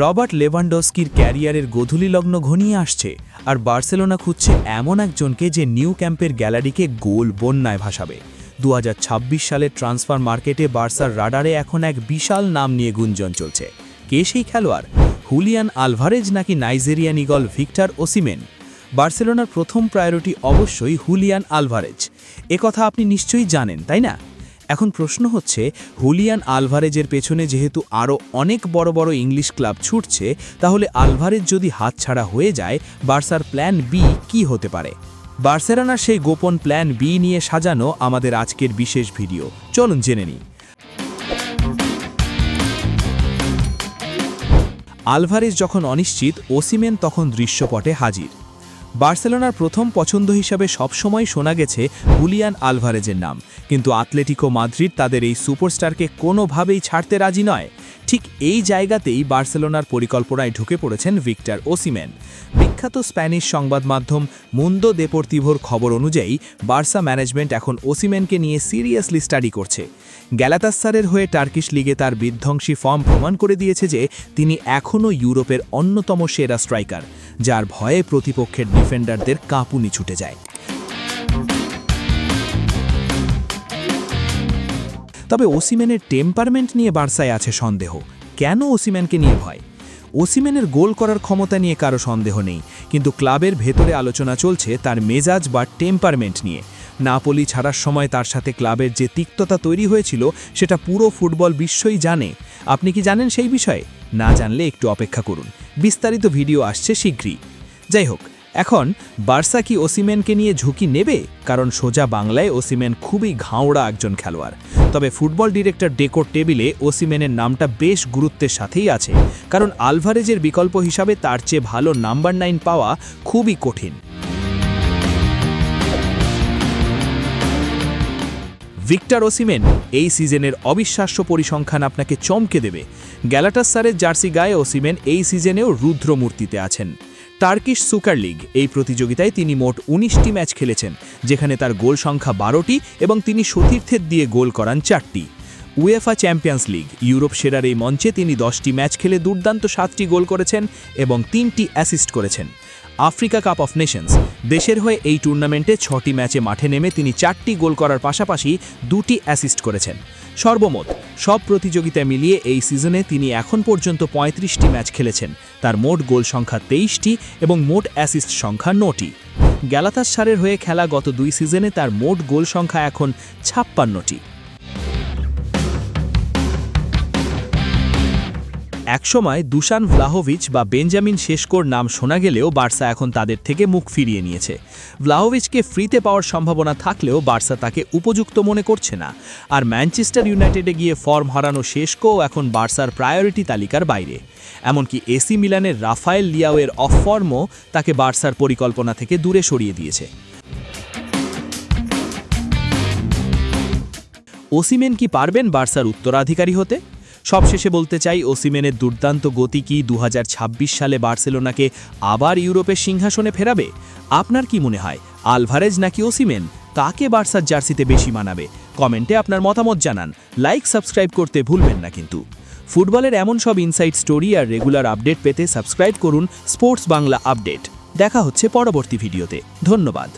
Robert লেভানডস্কির ক্যারিয়ারের গোধূলিলগ্ন ঘনিয়ে আসছে, আর বার্সেলোনা খুঁজছে এমন একজনকে যে নিউ ক্যাম্পের গ্যালারিকে গোল বন্যায় ভাসাবে। 2026 সালের ট্রান্সফার মার্কেটে বার্সার রাডারে এখন এক বিশাল নাম নিয়ে গুঞ্জন চলছে। কে সেই খেলোয়াড়? হুলিয়ান আলভারেজ নাকি নাইজেরিয়ান ইগল ভিক্টর ওসিমেন? বার্সেলোনার প্রথম প্রায়োরিটি অবশ্যই হুলিয়ান আলভারেজ। একথা আপনি নিশ্চয়ই জানেন, তাই না? এখন প্রশ্ন হচ্ছে, হুলিয়ান আলভারেজের পেছনে যেহেতু আরও অনেক বড় বড় ইংলিশ ক্লাব ছুটছে, তাহলে আলভারেজ যদি হাতছাড়া হয়ে যায়, বার্সার প্ল্যান বি কী হতে পারে? বার্সেলোনার সেই গোপন প্ল্যান বি নিয়ে সাজানো আমাদের আজকের বিশেষ ভিডিও। চলুন জেনে নিই। আলভারেজ যখন অনিশ্চিত, ওসিমেন তখন দৃশ্যপটে হাজির। বার্সেলোনার প্রথম পছন্দ হিসাবে সবসময় শোনা গেছে হুলিয়ান আলভারেজের নাম, কিন্তু আতলেটিকো মাদ্রিদ তাদের এই সুপারস্টারকে কোনোভাবেই ছাড়তে রাজি নয়। ঠিক এই জায়গাতেই বার্সেলোনার পরিকল্পনায় ঢুকে পড়েছেন ভিক্টর ওসিমেন। বিখ্যাত স্প্যানিশ সংবাদ মাধ্যম মুন্দো দেপোর্তিভোর খবর অনুযায়ী বার্সা ম্যানেজমেন্ট এখন ওসিমেনকে নিয়ে সিরিয়াসলি স্টাডি করছে। গ্যালাতাসারের হয়ে টার্কিশ লিগে তার বিধ্বংসী ফর্ম প্রমাণ করে দিয়েছে যে তিনি এখনও ইউরোপের অন্যতম সেরা স্ট্রাইকার, যার ভয়ে প্রতিপক্ষের ডিফেন্ডারদের কাঁপুনি ছুটে যায়। তবে ওসিমেনের টেম্পারমেন্ট নিয়ে বার্সায় আছে সন্দেহ। কেন ওসিমেনকে নিয়ে ভয়? ওসিমেনের গোল করার ক্ষমতা নিয়ে কারো সন্দেহ নেই, কিন্তু ক্লাবের ভেতরে আলোচনা চলছে তার মেজাজ বা টেম্পারমেন্ট নিয়ে। নাপোলি ছাড়ার সময় তার সাথে ক্লাবের যে তিক্ততা তৈরি হয়েছিল, সেটা পুরো ফুটবল বিশ্বই জানে। আপনি কি জানেন সেই বিষয়ে? না জানলে একটু অপেক্ষা করুন, বিস্তারিত ভিডিও আসছে শীঘ্রই। যাই হোক, এখন বার্সা কি ওসিমেনকে নিয়ে ঝুঁকি নেবে? কারণ সোজা বাংলায় ওসিমেন খুবই ঘাওড়া একজন খেলোয়াড়। তবে ফুটবল ডিরেক্টর ডেকোর টেবিলে ওসিমেনের নামটা বেশ গুরুত্বের সাথেই আছে, কারণ আলভারেজের বিকল্প হিসাবে তার চেয়ে ভালো নাম্বার 9 পাওয়া খুবই কঠিন। ভিক্টর ওসিমেন এই সিজনের অবিশ্বাস্য পরিসংখ্যান আপনাকে চমকে দেবে। গ্যালাটাসারের জার্সি গায়ে ওসিমেন এই সিজনেও রুদ্রমূর্তিতে আছেন। টার্কিশ সুপার লিগ এই প্রতিযোগিতায় তিনি মোট 19টি ম্যাচ খেলেছেন, যেখানে তার গোল সংখ্যা 12টি এবং তিনি সতীর্থের দিয়ে গোল করান 4টি। উয়েফা চ্যাম্পিয়ন্স লিগ ইউরোপ সেরার এই মঞ্চে তিনি 10টি ম্যাচ খেলে দুর্দান্ত 7টি গোল করেছেন এবং 3টি অ্যাসিস্ট করেছেন। আফ্রিকা কাপ অফ নেশনস দেশের হয়ে এই টুর্নামেন্টে 6টি ম্যাচে মাঠে নেমে তিনি 4টি গোল করার পাশাপাশি 2টি অ্যাসিস্ট করেছেন। সর্বমোট সব প্রতিযোগিতায় মিলিয়ে এই সিজনে তিনি এখন পর্যন্ত 35টি ম্যাচ খেলেছেন। তার মোট গোল সংখ্যা 23টি এবং মোট অ্যাসিস্ট সংখ্যা 9টি। গ্যালাতাসারের হয়ে খেলা গত 2 সিজনে তার মোট গোল সংখ্যা এখন 56টি। একসময় দুশান ভ্লাহোভিচ বা বেঞ্জামিন শেশকোর নাম শোনা গেলেও বার্সা এখন তাদের থেকে মুখ ফিরিয়ে নিয়েছে। ভ্লাহোভিচকে ফ্রিতে পাওয়ার সম্ভাবনা থাকলেও বার্সা তাকে উপযুক্ত মনে করছে না। আর ম্যানচেস্টার ইউনাইটেডে গিয়ে ফর্ম হারানো শেশকোও এখন বার্সার প্রায়োরিটি তালিকার বাইরে। এমনকি এসি মিলানের রাফায়েল লিয়াওয়ের অফ ফর্মও তাকে বার্সার পরিকল্পনা থেকে দূরে সরিয়ে দিয়েছে। ওসিমেন কি পারবেন বার্সার উত্তরাধিকারী হতে? সবশেষে বলতে চাই, ওসিমেনের দুর্দান্ত গতি কি 2026 সালে বার্সেলোনাকে আবার ইউরোপের সিংহাসনে ফেরাবে? আপনার কি মনে হয়, আলভারেজ নাকি ওসিমেন, কাকে বার্সার জার্সিতে বেশি মানাবে? কমেন্টে আপনার মতামত জানান। লাইক সাবস্ক্রাইব করতে ভুলবেন না কিন্তু। ফুটবলের এমন সব ইনসাইড স্টোরি আর রেগুলার আপডেট পেতে সাবস্ক্রাইব করুন স্পোর্টস বাংলা আপডেট। দেখা হচ্ছে পরবর্তী ভিডিওতে। ধন্যবাদ।